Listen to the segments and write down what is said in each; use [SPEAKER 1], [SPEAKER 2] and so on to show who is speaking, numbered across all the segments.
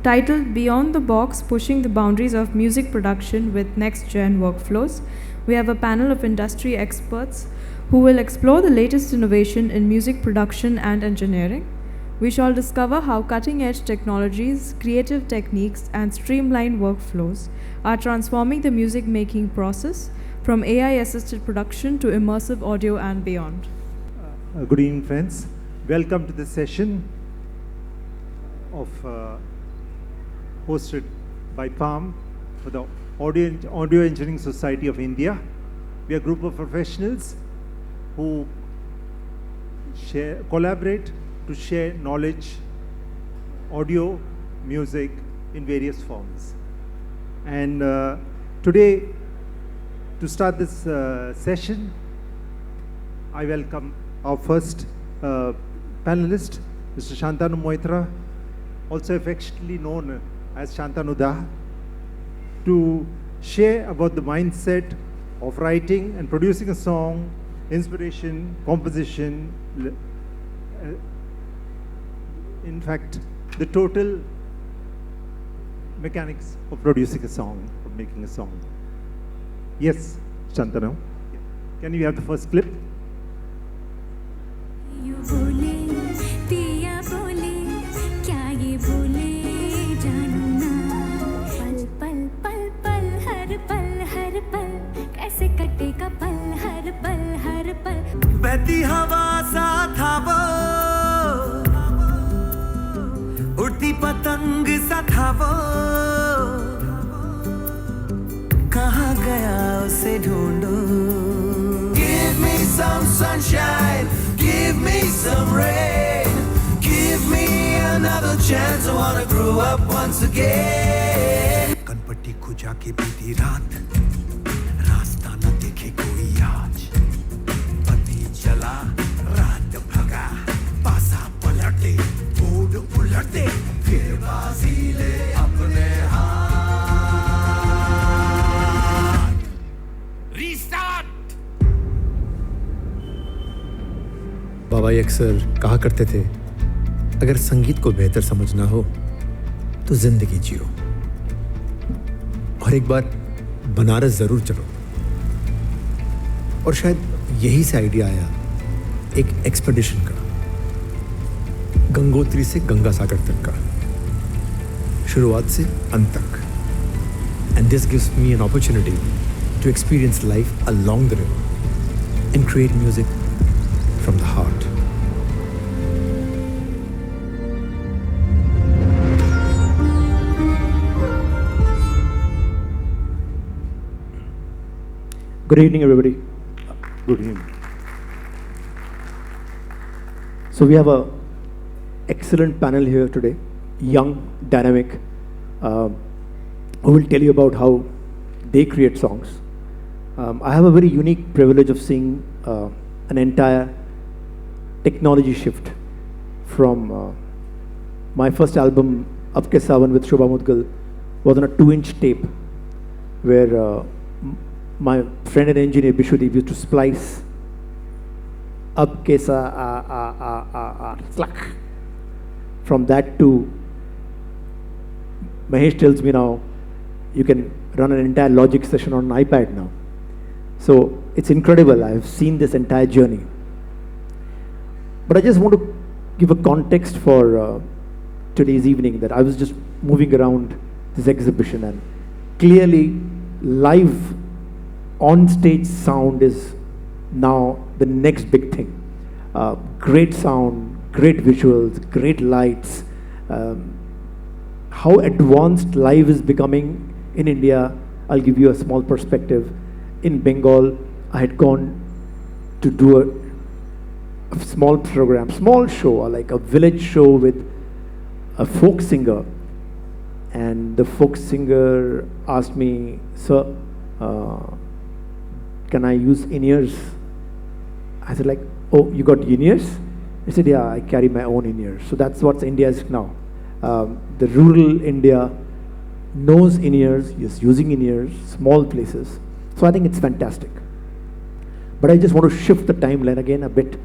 [SPEAKER 1] Titled Beyond the Box, Pushing the Boundaries of Music Production with Next-Gen Workflows, we have a panel of industry experts who will explore the latest innovation in music production and engineering. We shall discover how cutting-edge technologies, creative techniques, and streamlined workflows are transforming the music-making process from AI-assisted production to immersive audio and beyond.
[SPEAKER 2] Good evening, friends. Welcome to this session of hosted by PALM for the Audio Engineering Society of India. We are a group of professionals who collaborate to share knowledge, audio, music in various forms. And today, to start this session, I welcome our first panelist, Mr. Shantanu Moitra, also affectionately known as Shantanu Da, to share about the mindset of writing and producing a song, inspiration, composition, in fact, the total mechanics of producing a song, of making a song. Yes, Shantanu. Can we have the first clip?
[SPEAKER 3] बहती हवा सा था वो, उड़ती पतंग सा था वो, कहाँ गया उसे ढूंढो. Give me some sunshine, give me some rain, give me another chance. I wanna grow up once again. कनपट्टी खुजा के बीती रात, रास्ता न देखे कोई आज. चला रात भगा, पासा पलटे, मूड उलटे, फिर बाजी ले अपने हाथ. रीस्टार्ट.
[SPEAKER 4] बाबा ये अक्सर कहा करते थे, अगर संगीत को बेहतर समझना हो तो जिंदगी जियो, और एक बार बनारस जरूर चलो. और शायद यही से आइडिया आया एक एक्सपेडिशन का, गंगोत्री से गंगा सागर तक का, शुरुआत से अंत तक. And this gives me an opportunity to experience life along the river and create music from the heart.
[SPEAKER 5] Good evening, everybody.
[SPEAKER 2] Good evening.
[SPEAKER 5] So we have a excellent panel here today, young, dynamic, who will tell you about how they create songs. I have a very unique privilege of seeing an entire technology shift from my first album, Apke Sawan with Shobha Mudgal, was on a 2-inch tape where my friend and engineer Bishudeep used to splice up kesa slack. From that to Mahesh tells me now you can run an entire Logic session on an iPad now. So it's incredible. I've seen this entire journey. But I just want to give a context for today's evening, that I was just moving around this exhibition, and clearly live on-stage sound is now the next big thing. Great sound, great visuals, great lights. How advanced live is becoming in India, I'll give you a small perspective. In Bengal, I had gone to do a small program, small show, like a village show with a folk singer. And the folk singer asked me, "Sir, can I use in-ears?" I said, like, "Oh, you got in-ears?" He said, "Yeah, I carry my own in-ears." So that's what India is now. The rural India knows in-ears, is using in-ears, small places. So I think it's fantastic. But I just want to shift the timeline again a bit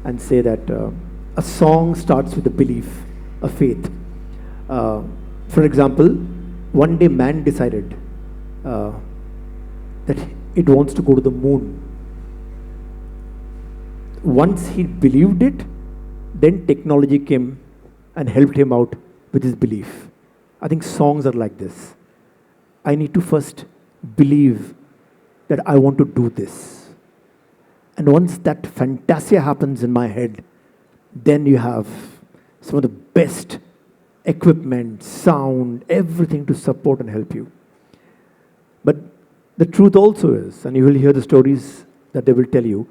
[SPEAKER 5] and say that a song starts with a belief, a faith. For example, one day man decided that it wants to go to the moon. Once he believed it, then technology came and helped him out with his belief. I think songs are like this. I need to first believe that I want to do this. And once that fantasia happens in my head, then you have some of the best equipment, sound, everything to support and help you. But the truth also is, and you will hear the stories that they will tell you,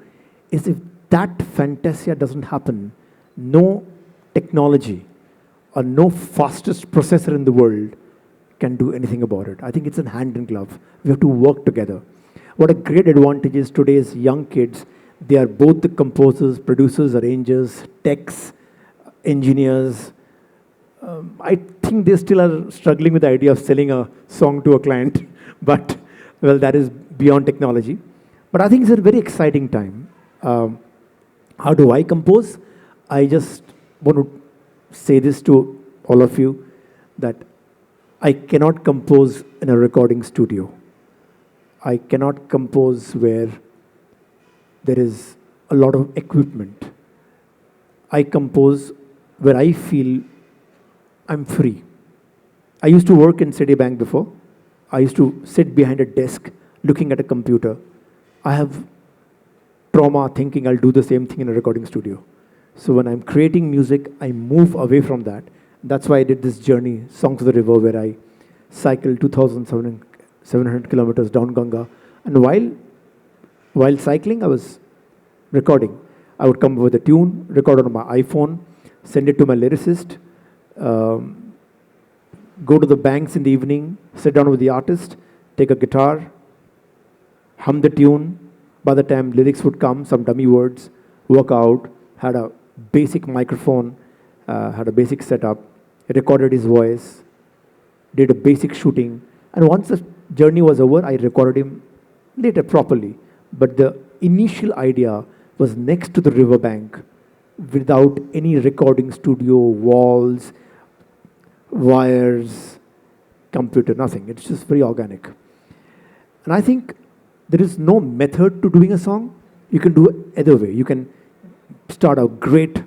[SPEAKER 5] is if that fantasia doesn't happen, no technology or no fastest processor in the world can do anything about it. I think it's a hand in glove. We have to work together. What a great advantage is today's young kids. They are both the composers, producers, arrangers, techs, engineers. I think they still are struggling with the idea of selling a song to a client, but well, that is beyond technology. But I think it's a very exciting time. How do I compose? I just want to say this to all of you, that I cannot compose in a recording studio. I cannot compose where there is a lot of equipment. I compose where I feel I'm free. I used to work in Citibank before. I used to sit behind a desk looking at a computer. I have trauma thinking I'll do the same thing in a recording studio. So when I'm creating music, I move away from that. That's why I did this journey, Songs of the River, where I cycled 2,700 kilometers down Ganga. And while cycling, I was recording. I would come up with a tune, record it on my iPhone, send it to my lyricist, go to the banks in the evening, sit down with the artist, take a guitar, hum the tune. By the time lyrics would come, some dummy words, work out, had a basic microphone, had a basic setup, recorded his voice, did a basic shooting. And once the journey was over, I recorded him later properly. But the initial idea was next to the riverbank without any recording studio, walls, wires, computer, nothing. It's just very organic. And I think there is no method to doing a song. You can do it either way. You can start a great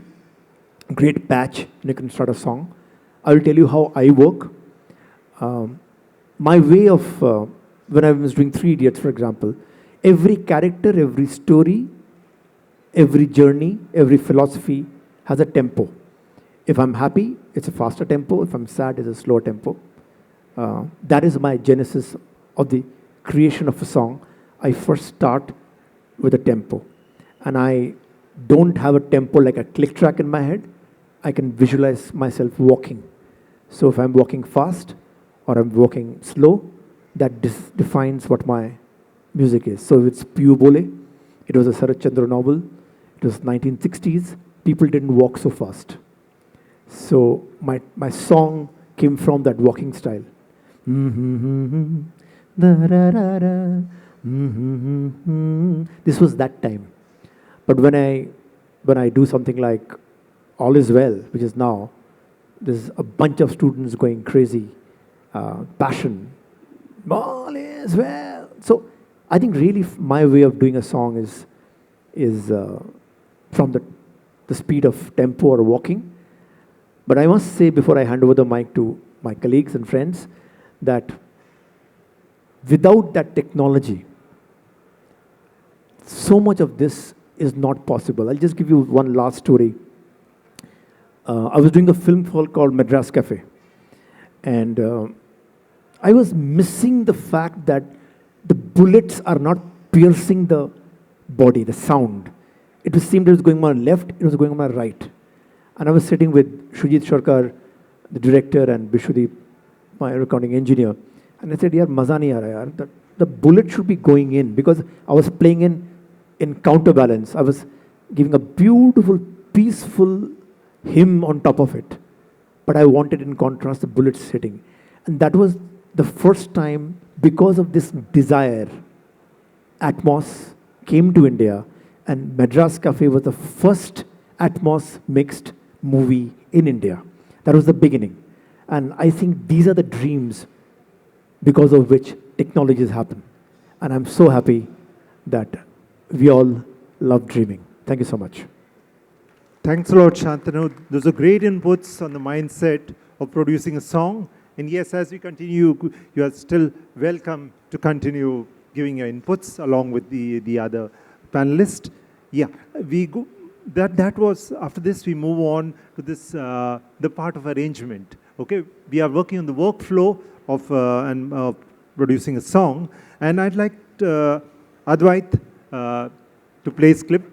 [SPEAKER 5] patch and you can start a song. I will tell you how I work. My way of, when I was doing Three Idiots, for example, every character, every story, every journey, every philosophy has a tempo. If I'm happy, it's a faster tempo. If I'm sad, it's a slower tempo. That is my genesis of the creation of a song. I first start with a tempo. And I don't have a tempo like a click track in my head. I can visualize myself walking. So if I'm walking fast or I'm walking slow, that defines what my music is. So it's Piyu Bole. It was a Sarat Chandra novel. It was 1960s. People didn't walk so fast. So my song came from that walking style. This was that time. But when I do something like All Is Well, which is now, there's a bunch of students going crazy. Passion. All is well. So I think really my way of doing a song is from the speed of tempo or walking. But I must say before I hand over the mic to my colleagues and friends that without that technology, so much of this is not possible. I'll just give you one last story. I was doing a film called Madras Cafe. And I was missing the fact that the bullets are not piercing the body, the sound. It seemed it was going on my left, it was going on my right. And I was sitting with Shujit Sharkar, the director, and Bishudeep, my recording engineer. And I said, yaar, maza nahi aa raha yaar. The bullet should be going in, because I was playing in counterbalance. I was giving a beautiful, peaceful hymn on top of it. But I wanted in contrast the bullets hitting. And that was the first time, because of this desire, Atmos came to India, and Madras Cafe was the first Atmos mixed movie in India. That was the beginning. And I think these are the dreams because of which technologies happen. And I'm so happy that we all love dreaming. Thank you so much.
[SPEAKER 2] Thanks a lot, Shantanu. Those are great inputs on the mindset of producing a song. And yes, as we continue, you are still welcome to continue giving your inputs along with the other panelists. Yeah, we go. That was, after this, we move on to this, the part of arrangement. Okay, we are working on the workflow of producing a song. And I'd like Advait to play his clip.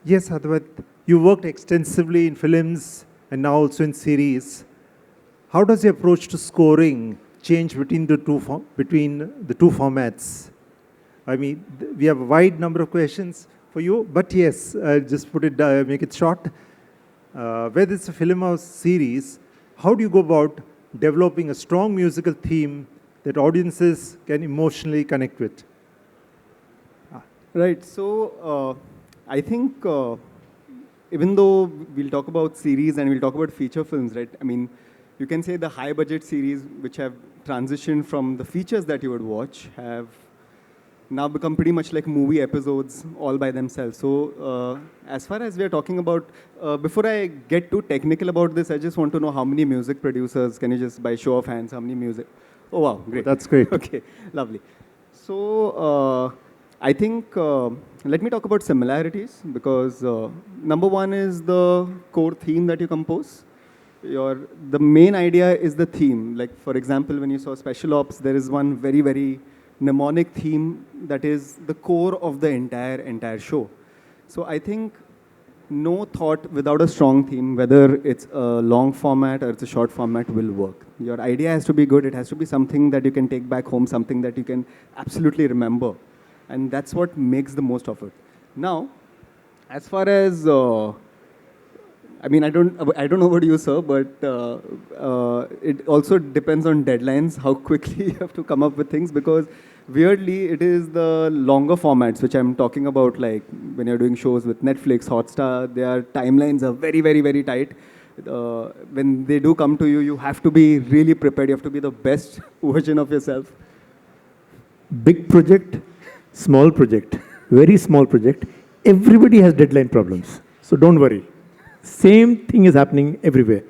[SPEAKER 2] Yes, Advait, you worked extensively in films and now also in series. How does the approach to scoring change between the two formats? I mean, we have a wide number of questions for you, but yes, just make it short. Whether it's a film or series, how do you go about developing a strong musical theme that audiences can emotionally connect with?
[SPEAKER 6] Right. So I think even though we'll talk about series and we'll talk about feature films, right? I mean, you can say the high budget series which have transitioned from the features that you would watch have now become pretty much like movie episodes all by themselves. So as far as we are talking about, before I get too technical about this, I just want to know how many music producers, can you just by show of hands, how many music? Oh wow, great.
[SPEAKER 2] That's great.
[SPEAKER 6] Okay, lovely. So I think, let me talk about similarities because number one is the core theme that you compose. The main idea is the theme. Like for example, when you saw Special Ops, there is one very, very mnemonic theme that is the core of the entire show. So I think no thought without a strong theme, whether it's a long format or it's a short format, will work. Your idea has to be good. It has to be something that you can take back home, something that you can absolutely remember. And that's what makes the most of it. Now, as far as, I mean, I don't know about you, sir, but it also depends on deadlines, how quickly you have to come up with things, because weirdly, it is the longer formats, which I'm talking about, like when you're doing shows with Netflix, Hotstar, their timelines are very, very, very tight. When they do come to you, you have to be really prepared. You have to be the best version of yourself.
[SPEAKER 5] Big project, small project, very small project. Everybody has deadline problems. So don't worry. Same thing is happening everywhere.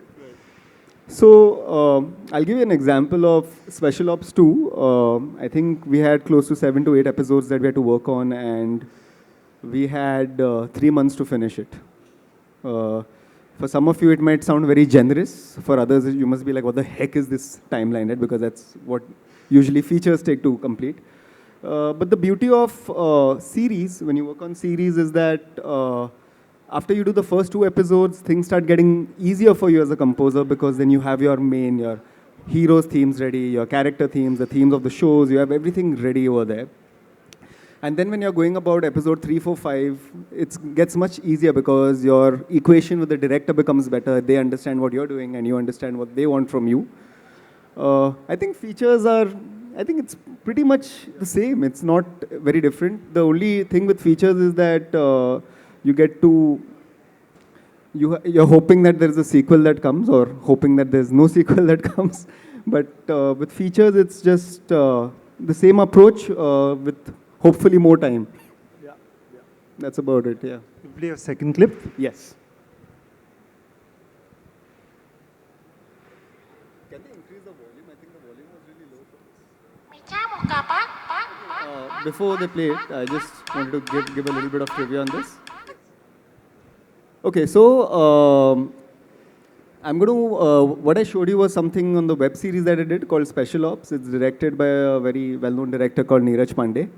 [SPEAKER 6] So I'll give you an example of Special Ops 2. I think we had close to 7 to 8 episodes that we had to work on, and we had 3 months to finish it. For some of you, it might sound very generous. For others, you must be like, what the heck is this timeline, right? Because that's what usually features take to complete. But the beauty of series, when you work on series, is that after you do the first 2 episodes, things start getting easier for you as a composer, because then you have your heroes' themes ready, your character themes, the themes of the shows, you have everything ready over there. And then when you're going about episode 3, 4, 5, it gets much easier because your equation with the director becomes better. They understand what you're doing and you understand what they want from you. I think features I think it's pretty much the same. It's not very different. The only thing with features is that you get to, you're hoping that there's a sequel that comes, or hoping that there's no sequel that comes. But with features, it's just the same approach with hopefully more time. Yeah. That's about it, yeah.
[SPEAKER 2] You play a second clip?
[SPEAKER 6] Yes. Can they increase the volume? I think the volume was really low for this. Before they play it, I just wanted to give a little bit of trivia on this. Okay, so I'm going to, what I showed you was something on the web series that I did called Special Ops. It's directed by a very well-known director called Neeraj Pandey.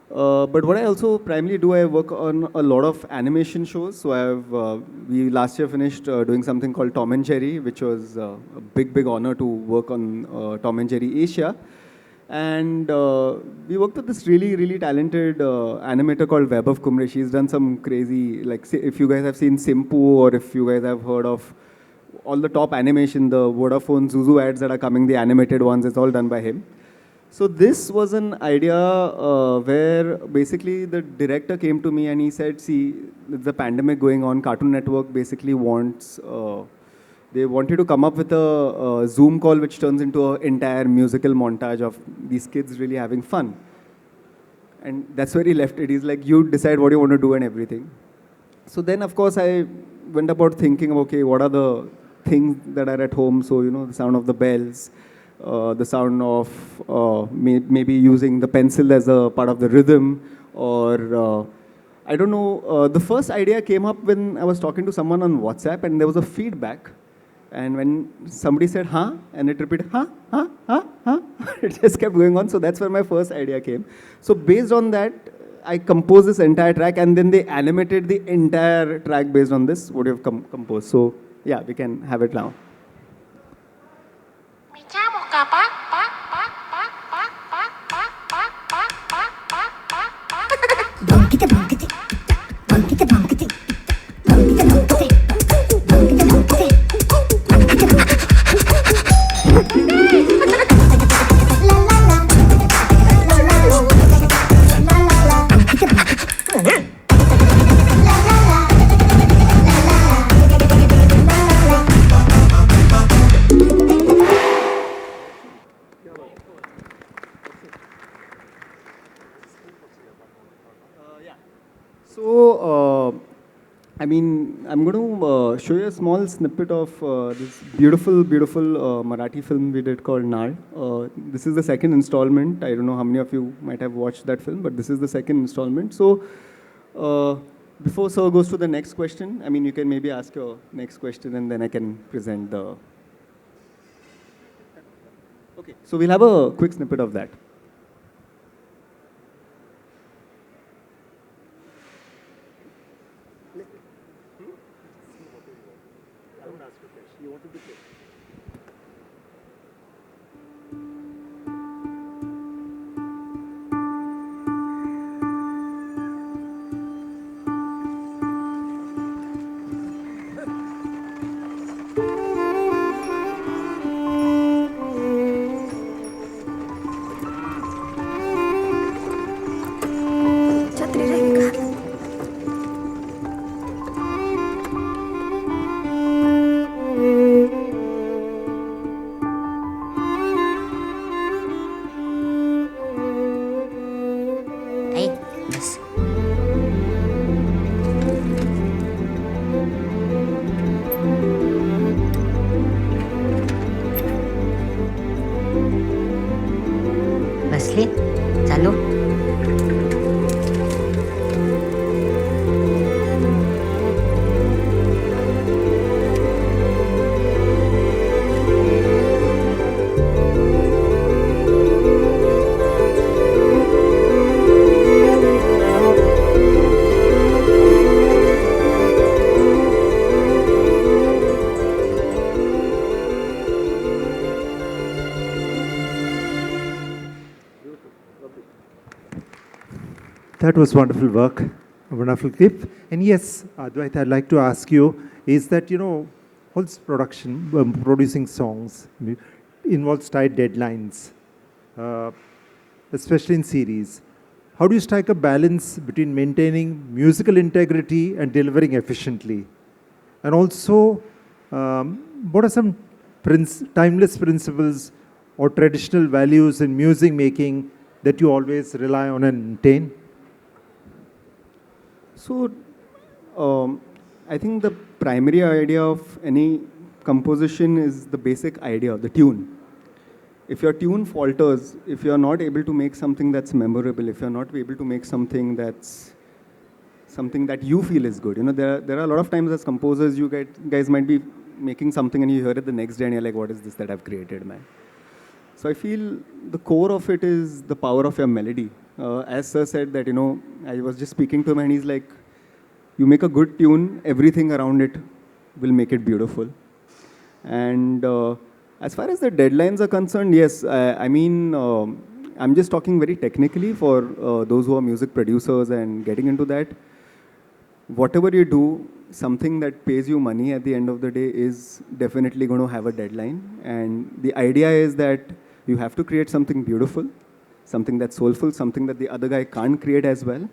[SPEAKER 6] But what I also primarily do, I work on a lot of animation shows. So we last year finished doing something called Tom and Jerry, which was a big honor to work on Tom and Jerry Asia. And we worked with this really talented animator called Web of Kumre. She's done some crazy, like if you guys have seen Simpu, or if you guys have heard of all the top animation, the Vodafone Zuzu ads that are coming, the animated ones, it's all done by him. So this was an idea where basically the director came to me and he said, see, there's a pandemic going on. Cartoon Network basically wants, they wanted to come up with a Zoom call which turns into an entire musical montage of these kids really having fun. And that's where he left it. He's like, you decide what you want to do and everything. So then, of course, I went about thinking, okay, what are the things that are at home? So, you know, the sound of the bells, the sound of maybe using the pencil as a part of the rhythm, or I don't know. The first idea came up when I was talking to someone on WhatsApp and there was a feedback. And when somebody said, huh, and it repeated, huh, it just kept going on. So that's where my first idea came. So based on that, I composed this entire track, and then they animated the entire track based on this, what you've composed. So yeah, we can have it now. So, I mean, I'm going to show you a small snippet of this beautiful Marathi film we did called Nal. This is the second installment. I don't know how many of you might have watched that film, but this is the second installment. So, before Sir goes to the next question, I mean, you can maybe ask your next question and then I can present the... Okay, so we'll have a quick snippet of that.
[SPEAKER 2] That was wonderful work, a wonderful clip. And yes, Advait, I'd like to ask you, is that, you know, all this production, producing songs involves tight deadlines, especially in series. How do you strike a balance between maintaining musical integrity and delivering efficiently? And also, what are some timeless principles or traditional values in music making that you always rely on and maintain?
[SPEAKER 6] So, I think the primary idea of any composition is the basic idea, the tune. If your tune falters, if you're not able to make something that's memorable, if you're not able to make something that's something that you feel is good, you know, there are a lot of times as composers, guys might be making something and you hear it the next day and you're like, what is this that I've created, man? So I feel the core of it is the power of your melody. As Sir said that, I was just speaking to him and he's like, you make a good tune, everything around it will make it beautiful. And as far as the deadlines are concerned, yes, I'm just talking very technically for those who are music producers and getting into that. Whatever you do, something that pays you money at the end of the day is definitely going to have a deadline. And the idea is that you have to create something beautiful, something that's soulful, something that the other guy can't create as well,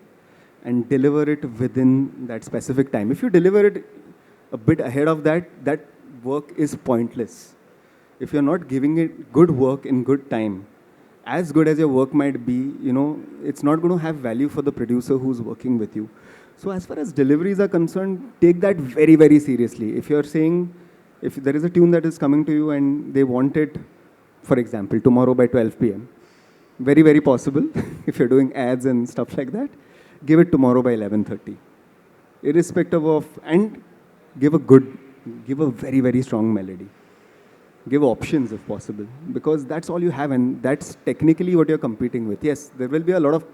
[SPEAKER 6] and deliver it within that specific time. If you deliver it a bit ahead of that, that work is pointless. If you're not giving it good work in good time, as good as your work might be, it's not going to have value for the producer who's working with you. So as far as deliveries are concerned, take that very, very seriously. If you're saying, if there is a tune that is coming to you and they want it, for example, tomorrow by 12 p.m., very, very possible, if you're doing ads and stuff like that, give it tomorrow by 11:30. Irrespective of, and give a very, very strong melody. Give options if possible, because that's all you have and that's technically what you're competing with. Yes, there will be a lot of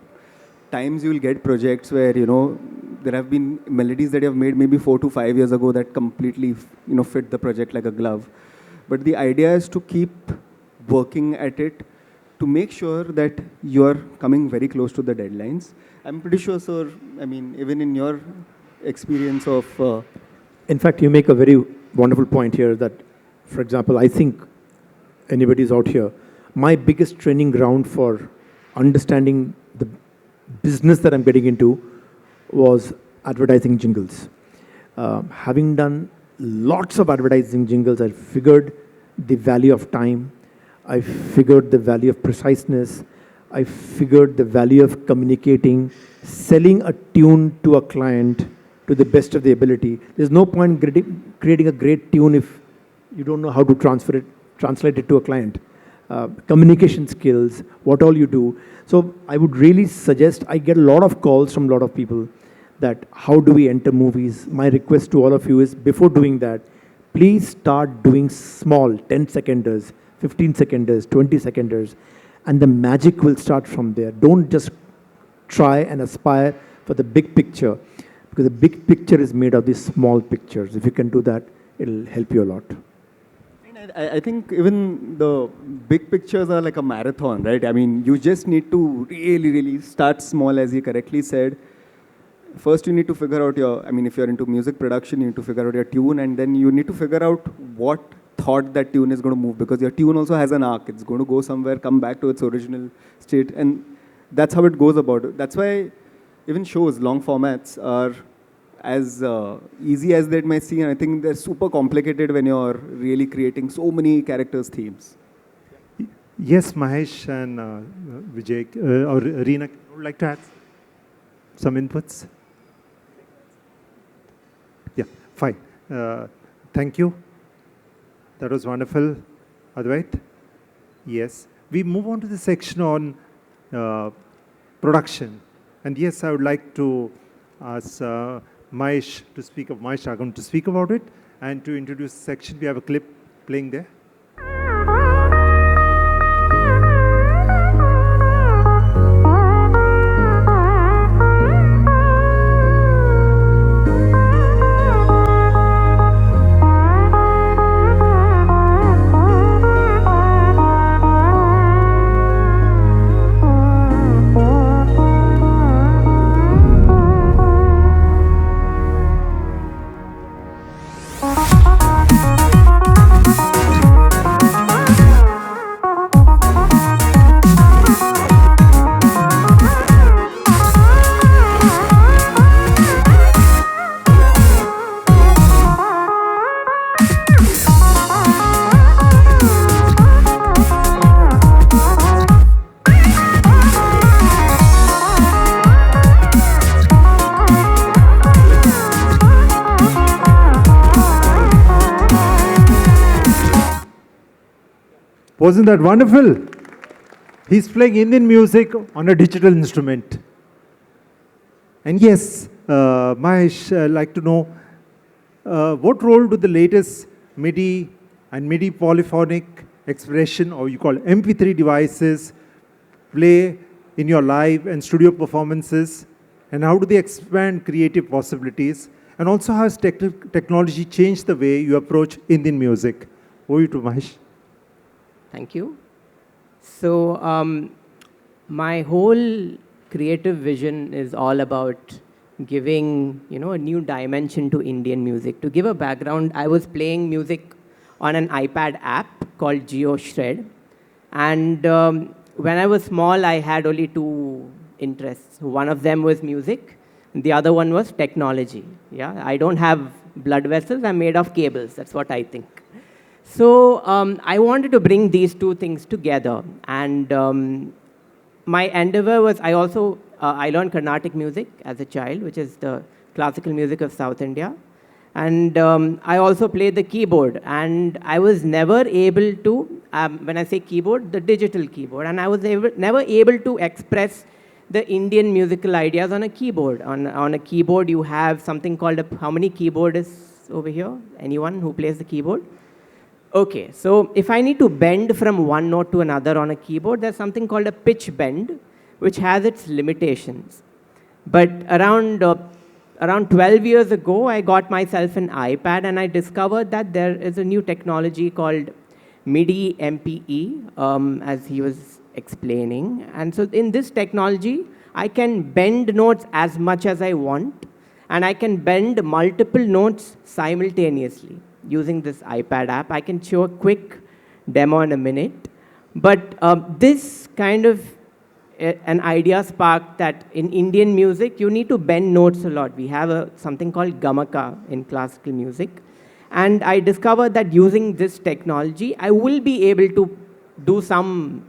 [SPEAKER 6] times you will get projects where, there have been melodies that you have made maybe 4 to 5 years ago that completely, fit the project like a glove. But the idea is to keep working at it to make sure that you're coming very close to the deadlines. I'm pretty sure, sir, even in your experience of...
[SPEAKER 5] In fact, you make a very wonderful point here that, for example, I think anybody's out here, my biggest training ground for understanding the business that I'm getting into was advertising jingles. Having done lots of advertising jingles, I figured the value of time, I figured the value of preciseness, I figured the value of communicating, selling a tune to a client to the best of the ability. There's no point creating a great tune if you don't know how to translate it to a client. Communication skills, what all you do. So I would really suggest, I get a lot of calls from a lot of people that how do we enter movies? My request to all of you is, before doing that, please start doing small 10 seconders, 15 seconders, 20 seconders, and the magic will start from there. Don't just try and aspire for the big picture, because the big picture is made of these small pictures. If you can do that, it'll help you a lot.
[SPEAKER 6] I think even the big pictures are like a marathon, right? You just need to really, really start small, as he correctly said. First, you need to figure out if you're into music production, you need to figure out your tune, and then you need to figure out what thought that tune is going to move, because your tune also has an arc. It's going to go somewhere, come back to its original state, and that's how it goes about it. That's why even shows, long formats, are as easy as they might seem. I think they're super complicated when you're really creating so many characters' themes.
[SPEAKER 2] Yes, Mahesh and Vijay, or Reena, would like to add some inputs? Yeah, fine. Thank you. That was wonderful. Advait? Yes. We move on to the section on production. And yes, I would like to ask Mahesh Raghvan to speak about it, and to introduce the section. We have a clip playing there. Wasn't that wonderful? He's playing Indian music on a digital instrument. And yes, Mahesh, I'd like to know, what role do the latest MIDI and MIDI polyphonic expression, or you call MP3 devices, play in your live and studio performances? And how do they expand creative possibilities? And also, how has technology changed the way you approach Indian music? Over to Mahesh.
[SPEAKER 7] Thank you. So, my whole creative vision is all about giving, a new dimension to Indian music. To give a background, I was playing music on an iPad app called GeoShred. And when I was small, I had only two interests. One of them was music, and the other one was technology. Yeah, I don't have blood vessels, I'm made of cables. That's what I think. So I wanted to bring these two things together. And my endeavor was, I learned Carnatic music as a child, which is the classical music of South India. And I also played the keyboard. And I was never able to, when I say keyboard, the digital keyboard. And I was never able to express the Indian musical ideas on a keyboard. On a keyboard, you have something called how many keyboardists over here? Anyone who plays the keyboard? Okay, so if I need to bend from one note to another on a keyboard, there's something called a pitch bend, which has its limitations. But around 12 years ago, I got myself an iPad, and I discovered that there is a new technology called MIDI MPE, as he was explaining. And so in this technology, I can bend notes as much as I want, and I can bend multiple notes simultaneously using this iPad app. I can show a quick demo in a minute. But this kind of an idea sparked that in Indian music, you need to bend notes a lot. We have something called gamaka in classical music. And I discovered that using this technology, I will be able to do some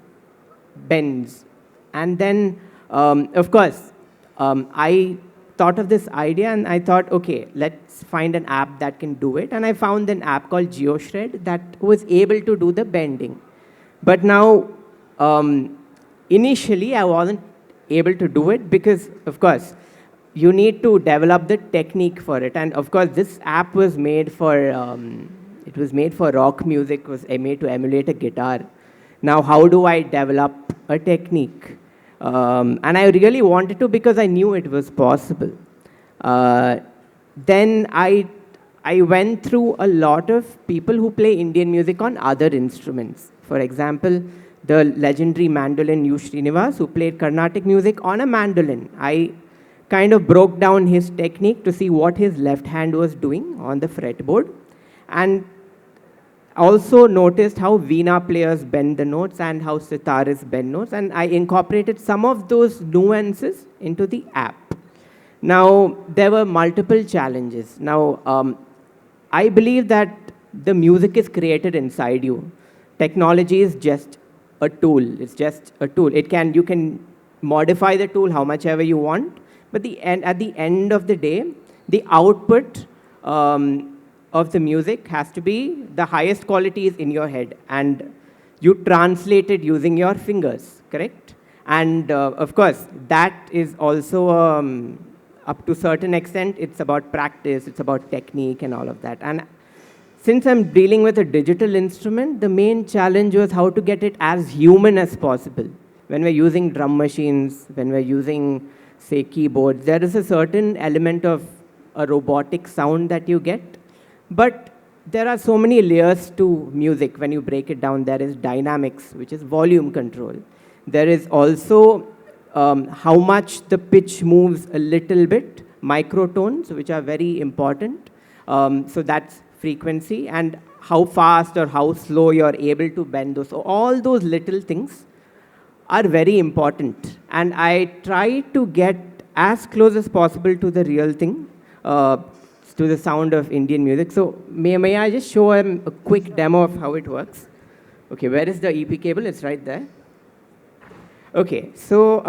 [SPEAKER 7] bends. And then, of course, I thought of this idea, and I thought, okay, let's find an app that can do it. And I found an app called GeoShred that was able to do the bending. But now, initially, I wasn't able to do it because, of course, you need to develop the technique for it. And of course, this app was made for, it was made for rock music, it was made to emulate a guitar. Now, how do I develop a technique? And I really wanted to because I knew it was possible. Then I went through a lot of people who play Indian music on other instruments. For example, the legendary mandolin U. Srinivas, who played Carnatic music on a mandolin. I kind of broke down his technique to see what his left hand was doing on the fretboard. And also noticed how veena players bend the notes and how sitarists bend notes, and I incorporated some of those nuances into the app. Now, there were multiple challenges. Now, I believe that the music is created inside you. Technology is just a tool. It's just a tool. You can modify the tool how much ever you want, but at the end of the day, the output of the music has to be the highest quality is in your head, and you translate it using your fingers, correct? And of course, that is also up to a certain extent, it's about practice, it's about technique and all of that. And since I'm dealing with a digital instrument, the main challenge was how to get it as human as possible. When we're using drum machines, when we're using, say, keyboards, there is a certain element of a robotic sound that you get. But there are so many layers to music. When you break it down, there is dynamics, which is volume control. There is also how much the pitch moves a little bit, microtones, which are very important. So that's frequency, and how fast or how slow you're able to bend those. So all those little things are very important. And I try to get as close as possible to the real thing, to the sound of Indian music. So may I just show him a quick demo of how it works? Okay, where is the EP cable? It's right there. Okay, so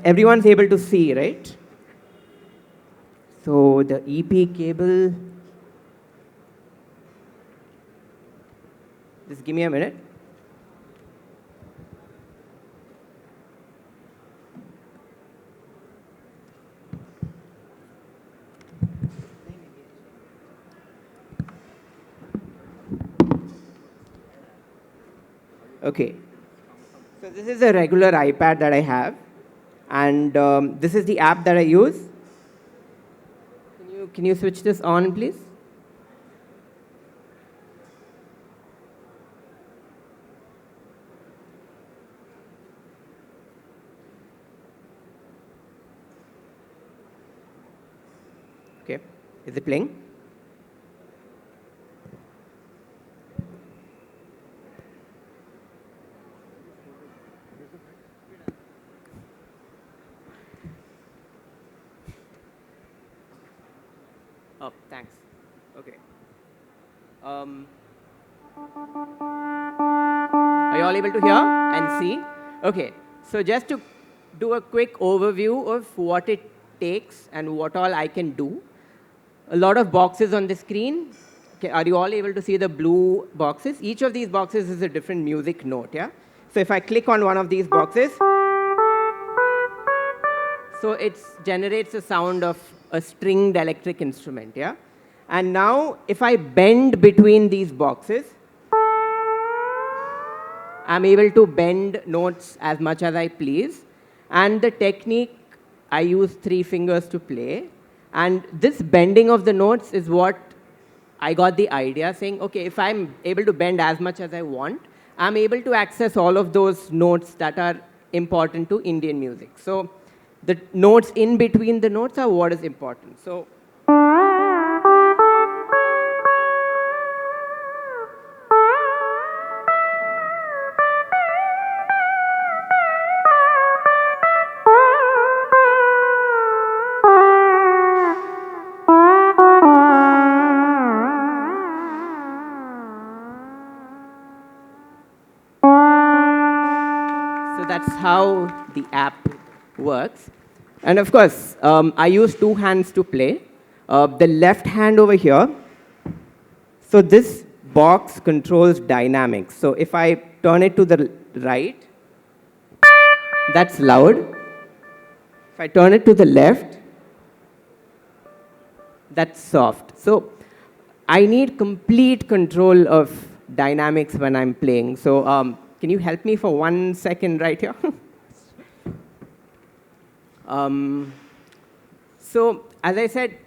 [SPEAKER 7] everyone's able to see, right? So the EP cable, just give me a minute. Okay. So this is a regular iPad that I have. And this is the app that I use. Can you switch this on, please? Okay. Is it playing? Oh, thanks. Okay. Are you all able to hear and see? Okay. So just to do a quick overview of what it takes and what all I can do. A lot of boxes on the screen. Okay, are you all able to see the blue boxes? Each of these boxes is a different music note, yeah? So if I click on one of these boxes, so it generates a sound of a stringed electric instrument, yeah? And now, if I bend between these boxes, I'm able to bend notes as much as I please. And the technique, I use 3 fingers to play. And this bending of the notes is what I got the idea, saying, okay, if I'm able to bend as much as I want, I'm able to access all of those notes that are important to Indian music. So the notes in between the notes are what is important. So that's how the app works. And of course, I use 2 hands to play. The left hand over here, so this box controls dynamics. So if I turn it to the right, that's loud. If I turn it to the left, that's soft. So I need complete control of dynamics when I'm playing. So can you help me for 1 second right here? So as I said,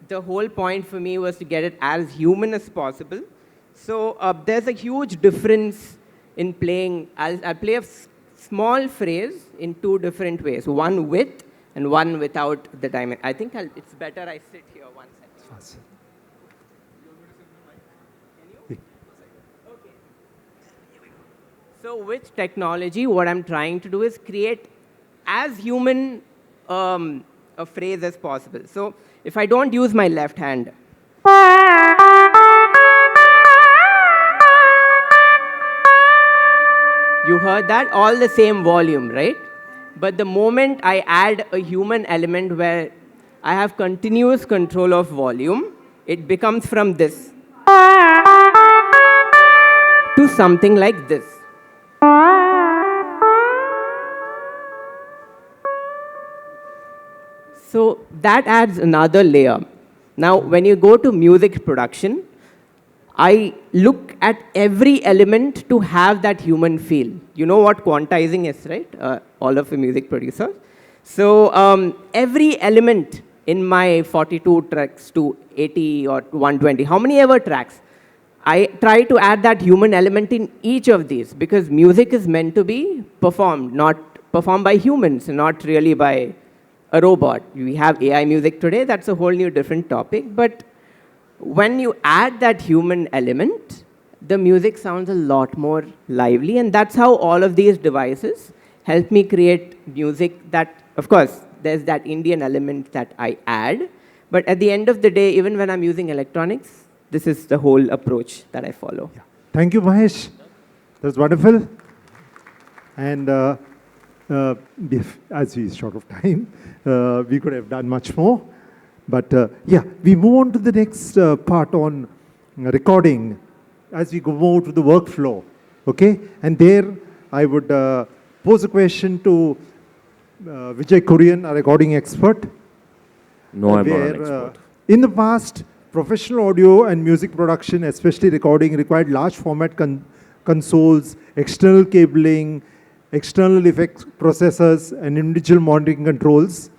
[SPEAKER 7] the whole point for me was to get it as human as possible. So there's a huge difference in playing. I'll play a small phrase in 2 different ways, one with and one without the diamond. I think it's better I sit here 1 second. So with technology, what I'm trying to do is create as human a phrase as possible. So if I don't use my left hand, you heard that? All the same volume, right? But the moment I add a human element where I have continuous control of volume, it becomes from this to something like this. So that adds another layer. Now, when you go to music production, I look at every element to have that human feel. You know what quantizing is, right? All of the music producers. So every element in my 42 tracks to 80 or 120, how many ever tracks, I try to add that human element in each of these because music is meant to be performed, not performed by humans, not really by a robot. We have AI music today, that's a whole new different topic. But when you add that human element, the music sounds a lot more lively. And that's how all of these devices help me create music that, of course, there's that Indian element that I add. But at the end of the day, even when I'm using electronics, this is the whole approach that I follow.
[SPEAKER 2] Yeah. Thank you, Mahesh. That was wonderful. And as we are short of time, we could have done much more. But yeah, we move on to the next part on recording as we go more to the workflow. Okay? And there I would pose a question to Vijay Kurien, a recording expert.
[SPEAKER 8] No, I'm not an expert.
[SPEAKER 2] In the past, professional audio and music production, especially recording, required large format consoles, external cabling, external effects processors, and individual monitoring controls.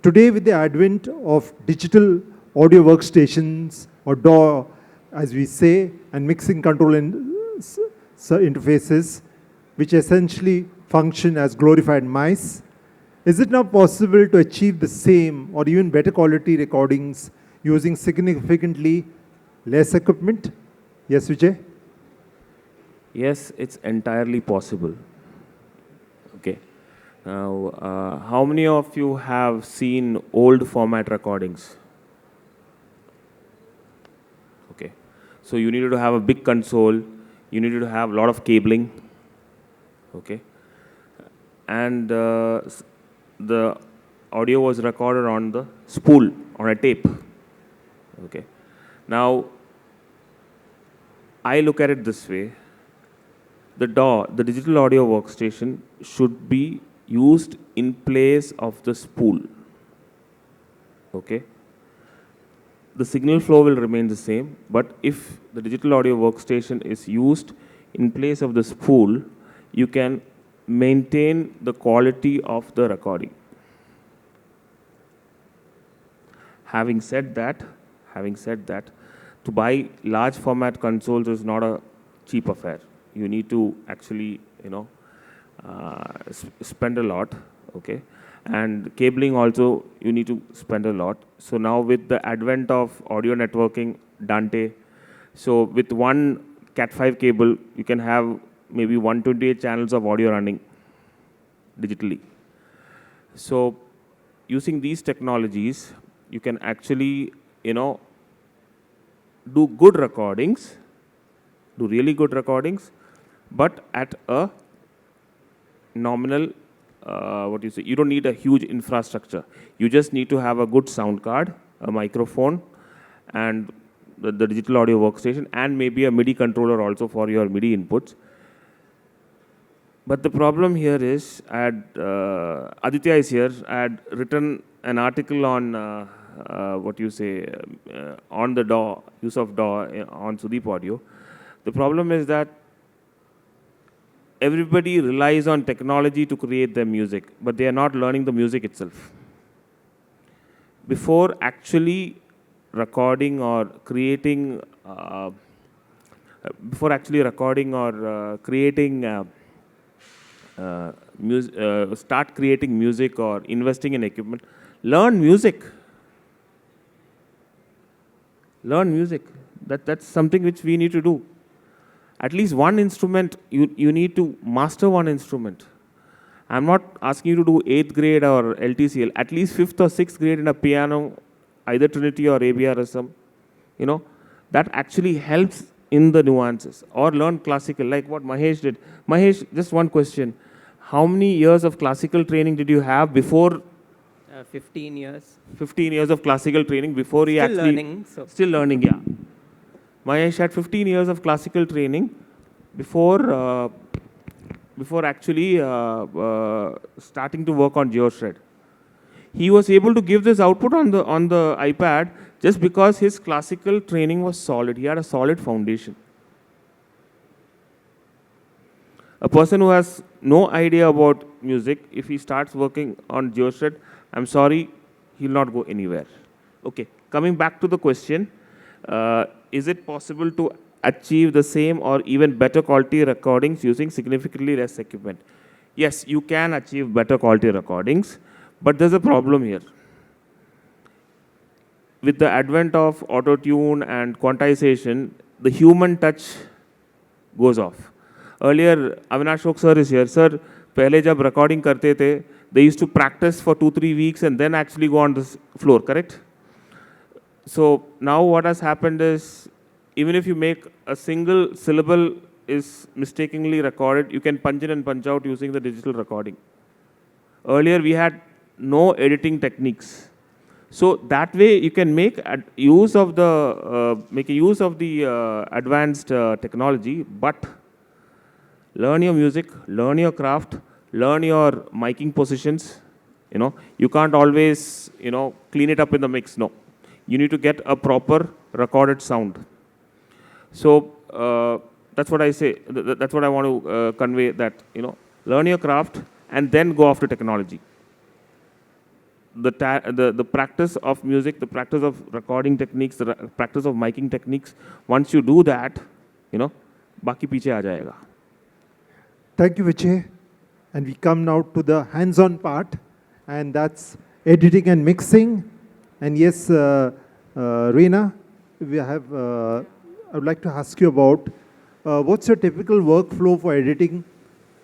[SPEAKER 2] Today, with the advent of digital audio workstations, or DAW, as we say, and mixing control interfaces, which essentially function as glorified mice, is it now possible to achieve the same or even better quality recordings using significantly less equipment? Yes, Vijay?
[SPEAKER 8] Yes, it's entirely possible. Okay. Now, how many of you have seen old format recordings? Okay. So you needed to have a big console. You needed to have a lot of cabling. Okay. And the audio was recorded on the spool, on a tape. Okay. Now, I look at it this way. The DAW, the digital audio workstation, should be used in place of the spool. Okay? The signal flow will remain the same, but if the digital audio workstation is used in place of the spool, you can maintain the quality of the recording. Having said that, to buy large format consoles is not a cheap affair. You need to actually, spend a lot, okay? And cabling also, you need to spend a lot. So now with the advent of audio networking, Dante, so with one Cat5 cable, you can have maybe 128 channels of audio running digitally. So using these technologies, you can actually, do good recordings, do really good recordings, but at a nominal, you don't need a huge infrastructure. You just need to have a good sound card, a microphone, and the digital audio workstation, and maybe a MIDI controller also for your MIDI inputs. But the problem here is, Aditya is here. I had written an article on on the DAW, use of DAW on Sudeep Audio. The problem is that everybody relies on technology to create their music, but they are not learning the music itself. Before actually recording or creating, start creating music or investing in equipment, learn music. Learn music. That's something which we need to do. At least one instrument, you need to master one instrument. I'm not asking you to do 8th grade or LTCL. At least 5th or 6th grade in a piano, either Trinity or ABRSM, that actually helps in the nuances. Or learn classical, like what Mahesh did. Mahesh, just one question. How many years of classical training did you have before?
[SPEAKER 7] 15 years.
[SPEAKER 8] 15 years of classical training before he actually...
[SPEAKER 7] Learning, so.
[SPEAKER 8] Still learning, yeah. Mahesh had 15 years of classical training before actually starting to work on GeoShred. He was able to give this output on the iPad just because his classical training was solid. He had a solid foundation. A person who has no idea about music, if he starts working on GeoShred, I'm sorry, he'll not go anywhere. Okay, coming back to the question, is it possible to achieve the same or even better quality recordings using significantly less equipment? Yes, you can achieve better quality recordings, but there's a problem here. With the advent of auto-tune and quantization, the human touch goes off. Earlier, Avinash Shok sir is here. Sir, pehle jab recording karte the, they used to practice for 2-3 weeks and then actually go on the floor, correct? So now what has happened is, even if you make a single syllable is mistakenly recorded, you can punch in and punch out using the digital recording. Earlier we had no editing techniques. So that way you can make use of the advanced technology, but learn your music, learn your craft, learn your miking positions. You can't always clean it up in the mix. No, you need to get a proper recorded sound. So that's what I say. That's what I want to convey. That learn your craft, and then go after technology. The practice of music, the practice of recording techniques, the practice of miking techniques, once you do that, baki piche aa jayega.
[SPEAKER 2] Thank you, Vijay. And we come now to the hands-on part, and that's editing and mixing. And yes, Reena, I would like to ask you about what's your typical workflow for editing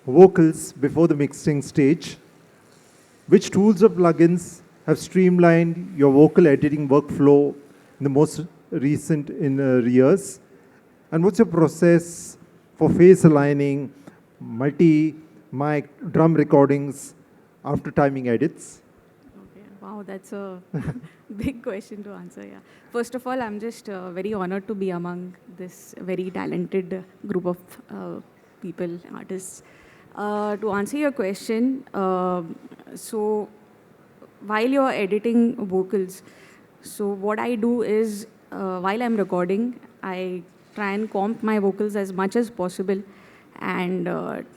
[SPEAKER 2] vocals before the mixing stage? Which tools or plugins have streamlined your vocal editing workflow in the most recent years? And what's your process for phase aligning, multi-mic, drum recordings after timing edits?
[SPEAKER 9] Okay. Wow, that's a big question to answer, yeah. First of all, I'm just very honored to be among this very talented group of people, artists. To answer your question, so while you're editing vocals, so what I do is, while I'm recording, I try and comp my vocals as much as possible and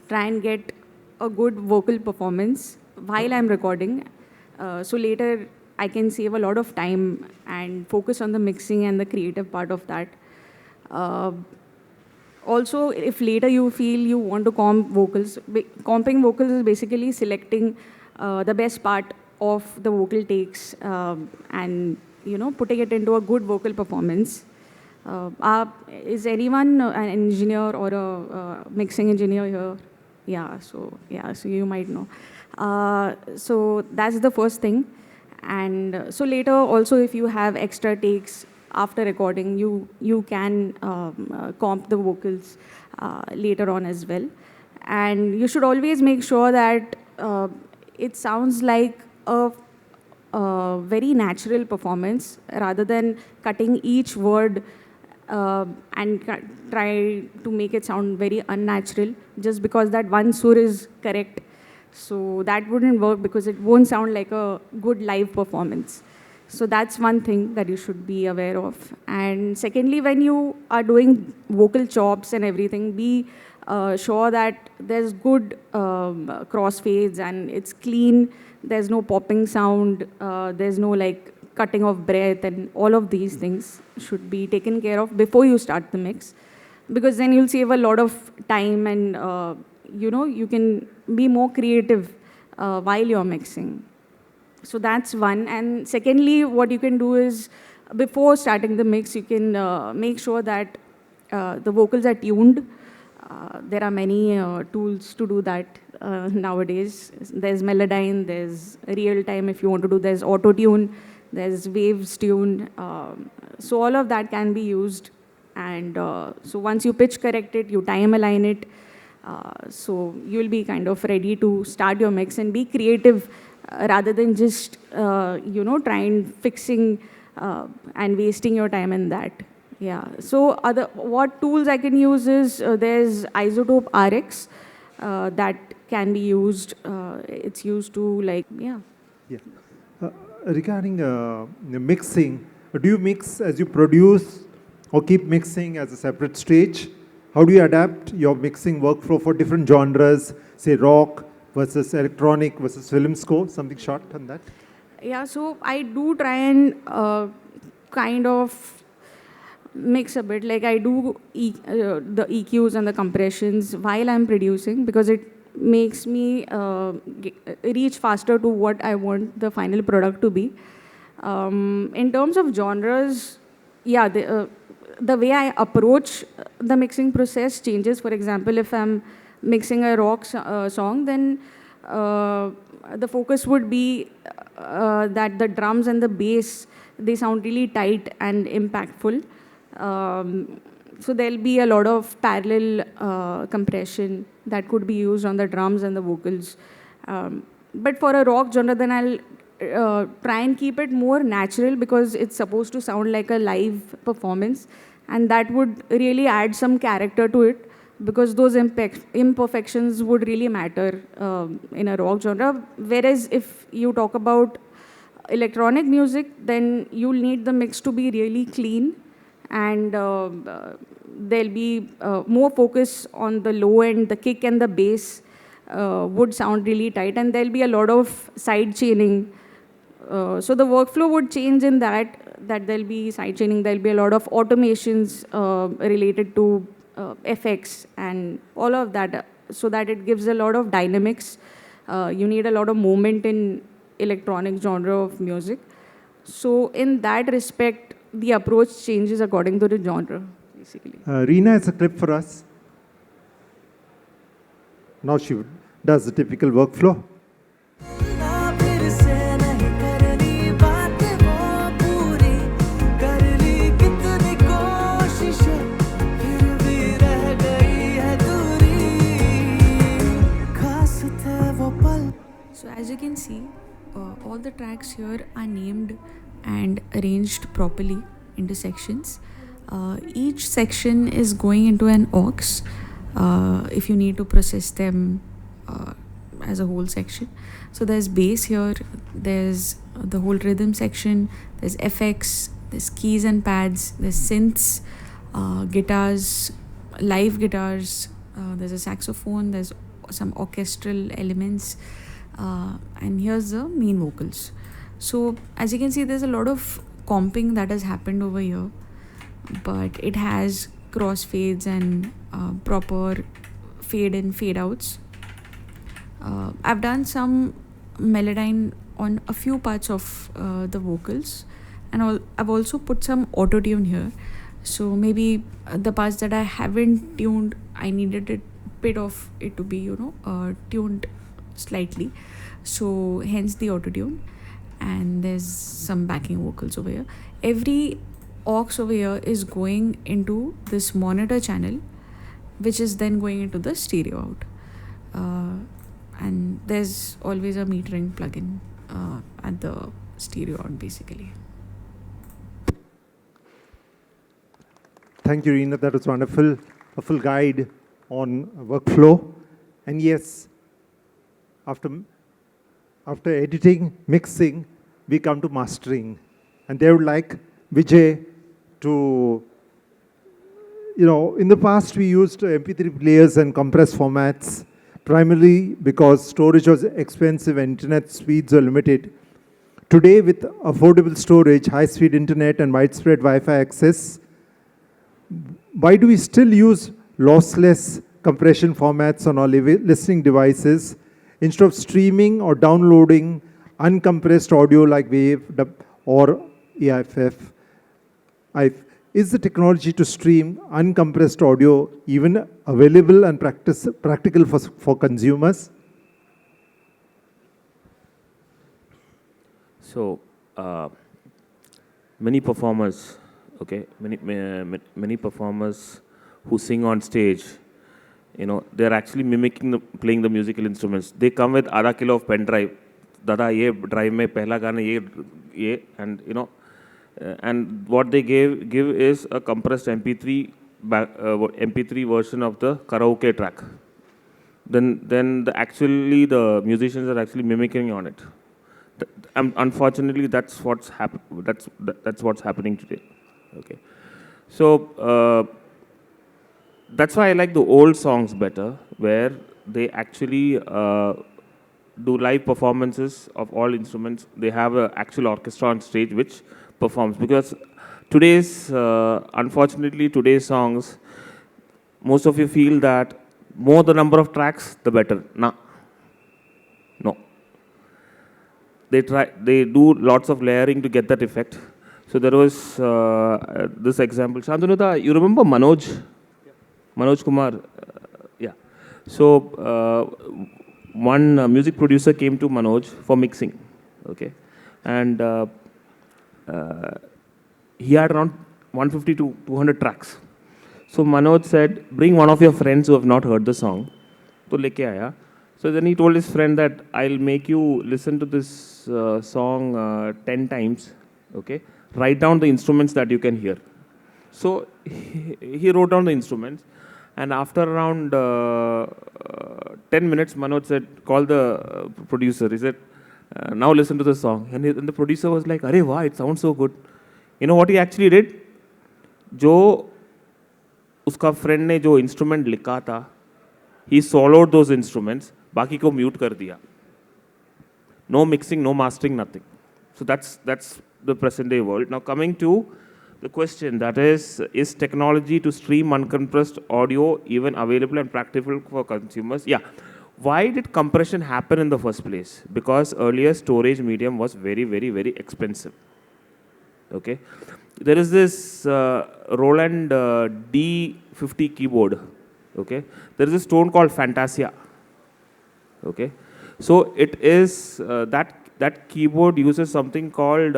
[SPEAKER 9] try and get a good vocal performance while I'm recording. So later I can save a lot of time and focus on the mixing and the creative part of that. Also, if later you feel you want to comp vocals, comping vocals is basically selecting the best part of the vocal takes and putting it into a good vocal performance. Is anyone an engineer or a mixing engineer here? Yeah, so you might know. So that's the first thing. And so later also, if you have extra takes after recording, you can comp the vocals later on as well. And you should always make sure that it sounds like a very natural performance rather than cutting each word and try to make it sound very unnatural just because that one sur is correct. So that wouldn't work because it won't sound like a good live performance. So that's one thing that you should be aware of. And secondly, when you are doing vocal chops and everything, be sure that there's good crossfades and it's clean. There's no popping sound. There's no like cutting of breath, and all of these things should be taken care of before you start the mix, because then you'll save a lot of time and you can be more creative while you're mixing. So that's one. And secondly, what you can do is, before starting the mix, you can make sure that the vocals are tuned. There are many tools to do that nowadays. There's Melodyne, there's Real Time if you want to do, there's Auto Tune, there's Waves Tune. So all of that can be used. And so once you pitch correct it, you time align it. So you'll be kind of ready to start your mix and be creative rather than just, trying fixing and wasting your time in that. Yeah. So what tools I can use is, there's Isotope RX that can be used. It's used to
[SPEAKER 2] Yeah. Regarding the mixing, do you mix as you produce or keep mixing as a separate stage? How do you adapt your mixing workflow for different genres, say rock versus electronic versus film score? Something short on that?
[SPEAKER 9] Yeah, so I do try and kind of mix a bit. Like I do the EQs and the compressions while I'm producing, because it makes me reach faster to what I want the final product to be. In terms of genres, yeah, the way I approach the mixing process changes. For example, if I'm mixing a rock song, then the focus would be that the drums and the bass, they sound really tight and impactful. So there'll be a lot of parallel compression that could be used on the drums and the vocals. But for a rock genre, then I'll try and keep it more natural, because it's supposed to sound like a live performance. And that would really add some character to it, because those imperfections would really matter in a rock genre. Whereas if you talk about electronic music, then you'll need the mix to be really clean, and there'll be more focus on the low end, the kick and the bass, would sound really tight, and there'll be a lot of side chaining. So the workflow would change in that there'll be side chaining, there'll be a lot of automations related to effects and all of that, so that it gives a lot of dynamics. You need a lot of movement in electronic genre of music. So in that respect, the approach changes according to the genre, basically.
[SPEAKER 2] Reena has a clip for us. Now she does the typical workflow.
[SPEAKER 3] ना फिर से नहीं करनी बातें वो पूरी कर ली कितनी कोशिशें फिर भी रह गई है दूरी खास थे वो पल.
[SPEAKER 10] So as you can see, all the tracks here are named and arranged properly into sections. Each section is going into an aux if you need to process them as a whole section. So there's bass here, there's the whole rhythm section, there's FX, there's keys and pads, there's synths, guitars, live guitars, there's a saxophone, there's some orchestral elements, and here's the main vocals. So as you can see, there's a lot of comping that has happened over here, but it has crossfades and proper fade in, fade outs. I've done some melodyne on a few parts of the vocals, and I've also put some auto-tune here. So maybe the parts that I haven't tuned, I needed a bit of it to be, tuned slightly. So hence the auto-tune. And there's some backing vocals over here. Every aux over here is going into this monitor channel, which is then going into the stereo out. And there's always a metering plugin at the stereo out, basically.
[SPEAKER 2] Thank you, Reena. That was wonderful. A full guide on workflow. And yes, after editing, mixing, we come to mastering. And they would like Vijay to, in the past we used MP3 players and compressed formats, primarily because storage was expensive and internet speeds were limited. Today, with affordable storage, high-speed internet, and widespread Wi-Fi access, why do we still use lossless compression formats on our listening devices instead of streaming or downloading uncompressed audio like WAV or AIFF? Is the technology to stream uncompressed audio even available and practical for consumers?
[SPEAKER 8] So, many performers, many performers who sing on stage, they're actually mimicking playing the musical instruments. They come with आधा kilo of pen drive. Dada, ye drive में पहला गाना ये, and and what they give is a compressed MP3 version of the karaoke track. Then the musicians are actually mimicking on it. Unfortunately, that's what's happening today. Okay, so that's why I like the old songs better, where they actually do live performances of all instruments. They have an actual orchestra on stage which performs. Because unfortunately, today's songs, most of you feel that more the number of tracks, the better. No. They do lots of layering to get that effect. So there was this example. Shantanu, you remember Manoj? Yeah. Manoj Kumar? Yeah. So one music producer came to Manoj for mixing, okay, and he had around 150 to 200 tracks. So Manoj said, bring one of your friends who have not heard the song. So leke aaya. So then he told his friend that I'll make you listen to this song 10 times, okay. Write down the instruments that you can hear. So he wrote down the instruments. And after around 10 minutes, Manoj said, call the producer. He said, now listen to the song. And the producer was like, Arey wow, it sounds so good. You know what he actually did? जो उसका friend ने जो instrument लिखा था, he soloed those instruments, बाकी को mute कर दिया. No mixing, no mastering, nothing. So that's the present day world. Now coming to the question, that is technology to stream uncompressed audio even available and practical for consumers? Yeah. Why did compression happen in the first place? Because earlier storage medium was very, very, very expensive. Okay. There is this Roland D50 keyboard. Okay. There is a stone called Fantasia. Okay. So it is that keyboard uses something called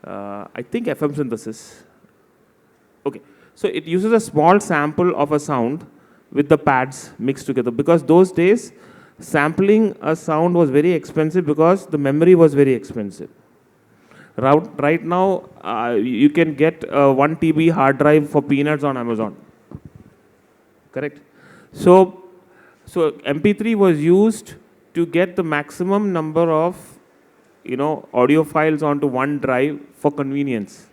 [SPEAKER 8] I think FM synthesis. Okay. So it uses a small sample of a sound with the pads mixed together, because those days sampling a sound was very expensive because the memory was very expensive. Right now you can get a 1 TB hard drive for peanuts on Amazon. Correct? So MP3 was used to get the maximum number of audio files onto one drive for convenience.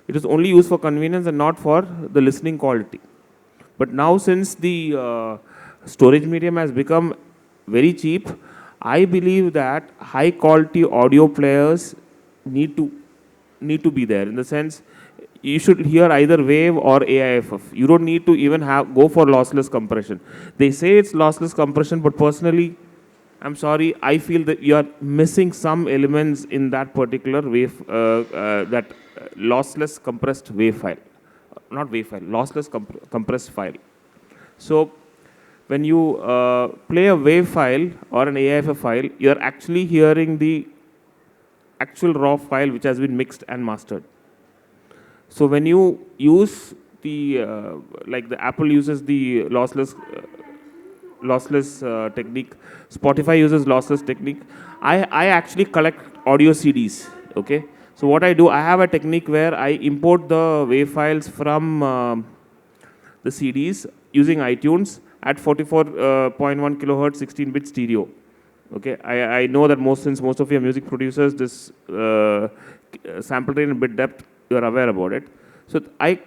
[SPEAKER 8] It was only used for convenience and not for the listening quality. But now, since the storage medium has become very cheap, I believe that high quality audio players need to be there, in the sense you should hear either wave or AIFF. You don't need to even go for lossless compression. They say it's lossless compression, but personally, I'm sorry, I feel that you are missing some elements in that particular wave, that lossless compressed wave file. Not wave file, lossless compressed file. So when you play a wave file or an AIFF file, you're actually hearing the actual raw file which has been mixed and mastered. So when you use the, like the Apple uses the lossless technique, Spotify uses lossless technique, I actually collect audio CDs, okay? So what I do, I have a technique where I import the wave files from the CDs using iTunes at 44.1 kilohertz 16-bit stereo. Okay, I know that since most of your music producers, this sample rate and bit depth, you are aware about it. So I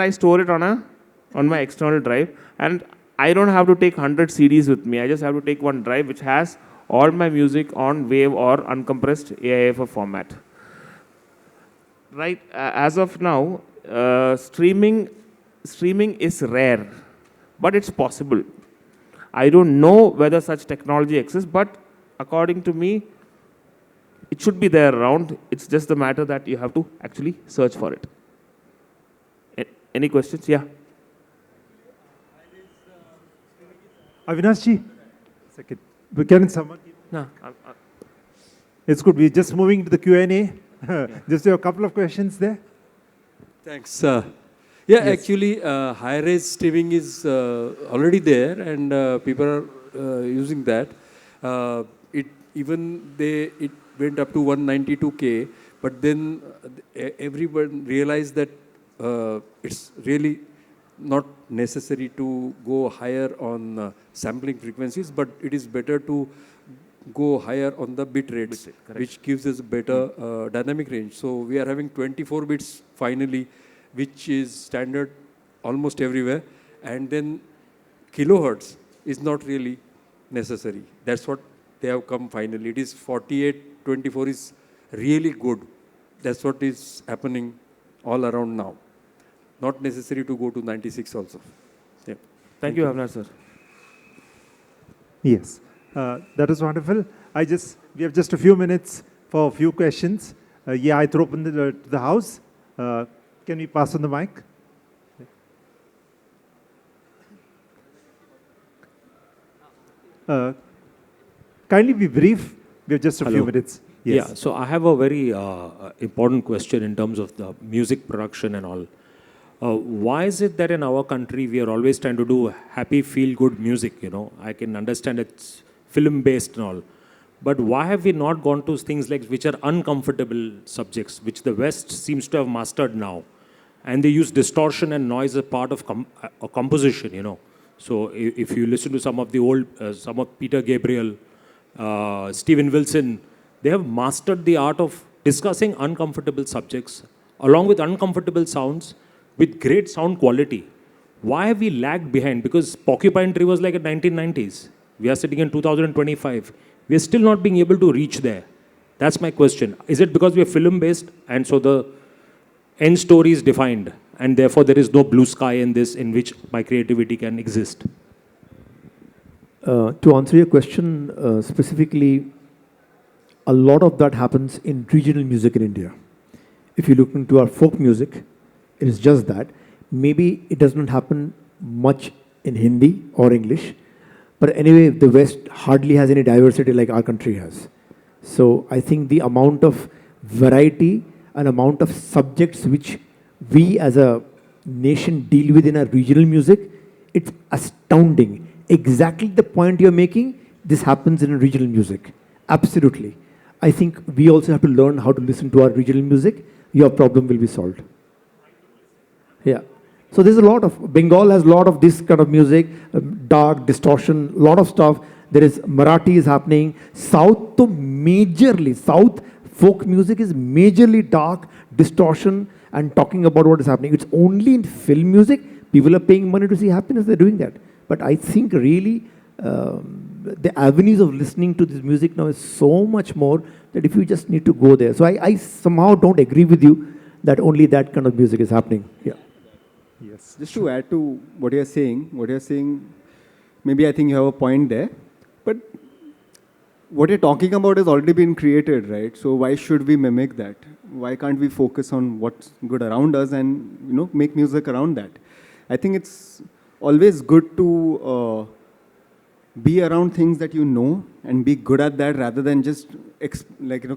[SPEAKER 8] store it on my external drive, and I don't have to take 100 CDs with me. I just have to take one drive which has all my music on wave or uncompressed AIFF format. Right, as of now, streaming is rare, but it's possible. I don't know whether such technology exists, but according to me, it should be there around. It's just the matter that you have to actually search for it. Any questions? Yeah.
[SPEAKER 2] Avinash ji, second. Can someone?
[SPEAKER 8] No.
[SPEAKER 2] It's good. We're just moving to the Q&A. Just a couple of questions there.
[SPEAKER 11] Thanks. Actually, high-res streaming is already there, and people are using that. It went up to 192K, but then everyone realized that it's really not necessary to go higher on sampling frequencies, but it is better to go higher on the bit rates, which gives us better dynamic range. So we are having 24 bits finally, which is standard almost everywhere. And then kilohertz is not really necessary. That's what they have come finally. It is 48, 24 is really good. That's what is happening all around now. Not necessary to go to 96 also. Yeah.
[SPEAKER 8] Thank you, Avinash sir.
[SPEAKER 2] Yes, that is wonderful. We have just a few minutes for a few questions. I throw open to the house. Can we pass on the mic? Kindly be brief. We have just a few minutes. Yes.
[SPEAKER 12] Yeah, so I have a very important question in terms of the music production and all. Why is it that in our country we are always trying to do happy, feel-good music, I can understand it's film-based and all. But why have we not gone to things like which are uncomfortable subjects, which the West seems to have mastered now? And they use distortion and noise as part of composition, So if you listen to some of the old, some of Peter Gabriel, Steven Wilson, they have mastered the art of discussing uncomfortable subjects along with uncomfortable sounds with great sound quality. Why have we lagged behind? Because Porcupine Tree was like a 1990s. We are sitting in 2025. We are still not being able to reach there. That's my question. Is it because we are film-based and so the end story is defined and therefore there is no blue sky in this in which my creativity can exist?
[SPEAKER 5] To answer your question specifically, a lot of that happens in regional music in India. If you look into our folk music, it is just that. Maybe it does not happen much in Hindi or English, but anyway, the West hardly has any diversity like our country has. So I think the amount of variety and amount of subjects which we as a nation deal with in our regional music, it's astounding. Exactly the point you're making, this happens in regional music. Absolutely. I think we also have to learn how to listen to our regional music. Your problem will be solved. Yeah. So there's a lot of, Bengal has a lot of this kind of music, dark, distortion, a lot of stuff. There is Marathi is happening. South to majorly, South folk music is majorly dark, distortion, and talking about what is happening. It's only in film music, people are paying money to see happiness, they're doing that. But I think really the avenues of listening to this music now is so much more that if you just need to go there. So I somehow don't agree with you that only that kind of music is happening. Yeah.
[SPEAKER 6] Yes. Just to add to what you're saying, maybe I think you have a point there, but what you're talking about has already been created, right? So why should we mimic that? Why can't we focus on what's good around us and, you know, make music around that? I think it's always good to be around things that you know and be good at that rather than just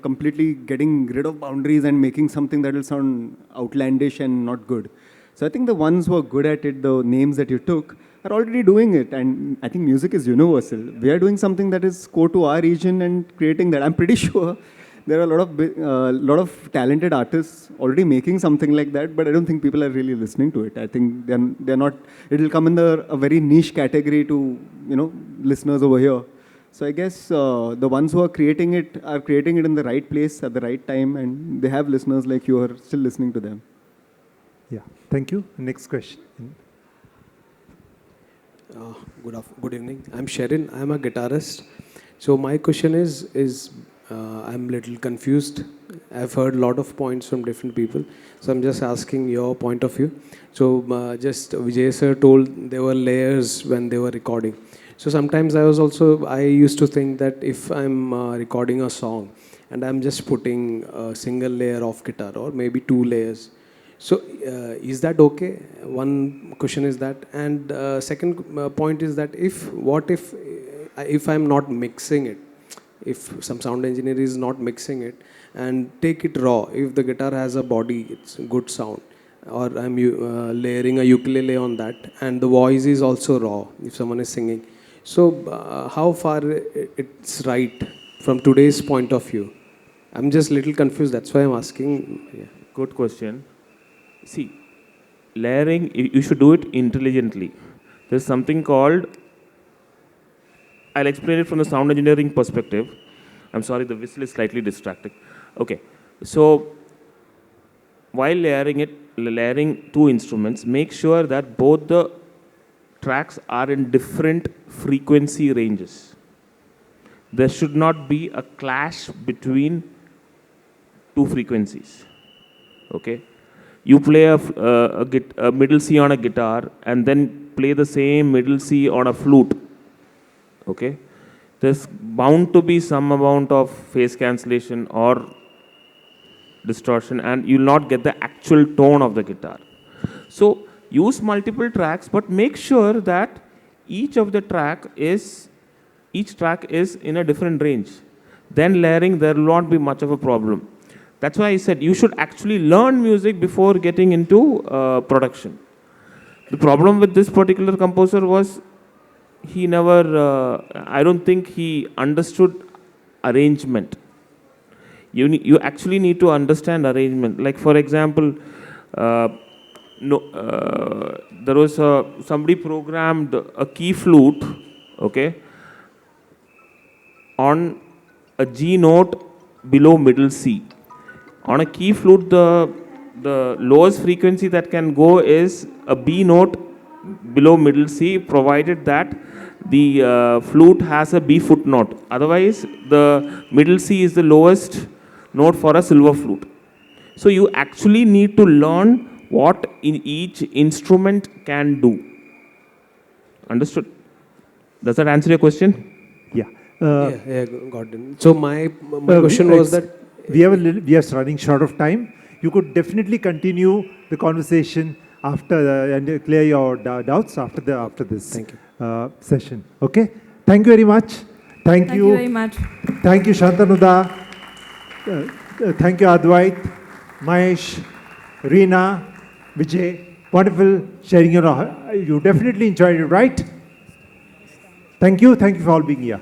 [SPEAKER 6] completely getting rid of boundaries and making something that will sound outlandish and not good. So I think the ones who are good at it, the names that you took, are already doing it. And I think music is universal. We are doing something that is core to our region and creating that. I'm pretty sure there are a lot of talented artists already making something like that, but I don't think people are really listening to it. I think they're not, it will come in a very niche category to, you know, listeners over here. So I guess the ones who are creating it in the right place at the right time, and they have listeners like you who are still listening to them.
[SPEAKER 2] Yeah, thank you. Next question.
[SPEAKER 13] Good evening. I'm Sherin. I'm a guitarist. So my question is I'm a little confused. I've heard a lot of points from different people. So I'm just asking your point of view. So just Vijay sir told there were layers when they were recording. So sometimes I used to think that if I'm recording a song and I'm just putting a single layer of guitar or maybe 2 layers. So is that okay? One question is that. And second point is that if I'm not mixing it, if some sound engineer is not mixing it and take it raw, if the guitar has a body, it's a good sound, or I'm layering a ukulele on that and the voice is also raw if someone is singing. So how far it's right from today's point of view? I'm just a little confused. That's why I'm asking. Yeah.
[SPEAKER 8] Good question. See, layering, you should do it intelligently. There's something called, I'll explain it from the sound engineering perspective. I'm sorry, the whistle is slightly distracting. Okay, so while layering 2 instruments, make sure that both the tracks are in different frequency ranges. There should not be a clash between 2 frequencies. Okay, you play a middle C on a guitar and then play the same middle C on a flute. Okay, there's bound to be some amount of phase cancellation or distortion, and you'll not get the actual tone of the guitar. So use multiple tracks, but make sure that each track is in a different range. Then layering, there will not be much of a problem. That's why I said you should actually learn music before getting into production. The problem with this particular composer was he never, I don't think he understood arrangement. You actually need to understand arrangement. Like for example, there was somebody programmed a key flute, okay, on a G note below middle C. On a key flute, the lowest frequency that can go is a B note below middle C, provided that the flute has a B footnote. Otherwise, the middle C is the lowest note for a silver flute. So you actually need to learn what in each instrument can do. Understood? Does that answer your question?
[SPEAKER 2] Yeah.
[SPEAKER 13] Yeah, got it. So my question was that
[SPEAKER 2] we are running short of time. You could definitely continue the conversation after and clear your doubts after this session. Okay. Thank you very much. Thank you
[SPEAKER 1] very much.
[SPEAKER 2] Thank you, Shantanuda. Thank you, Advait, Mahesh, Reena, Vijay. Wonderful sharing your. You definitely enjoyed it, right? Thank you. Thank you for all being here.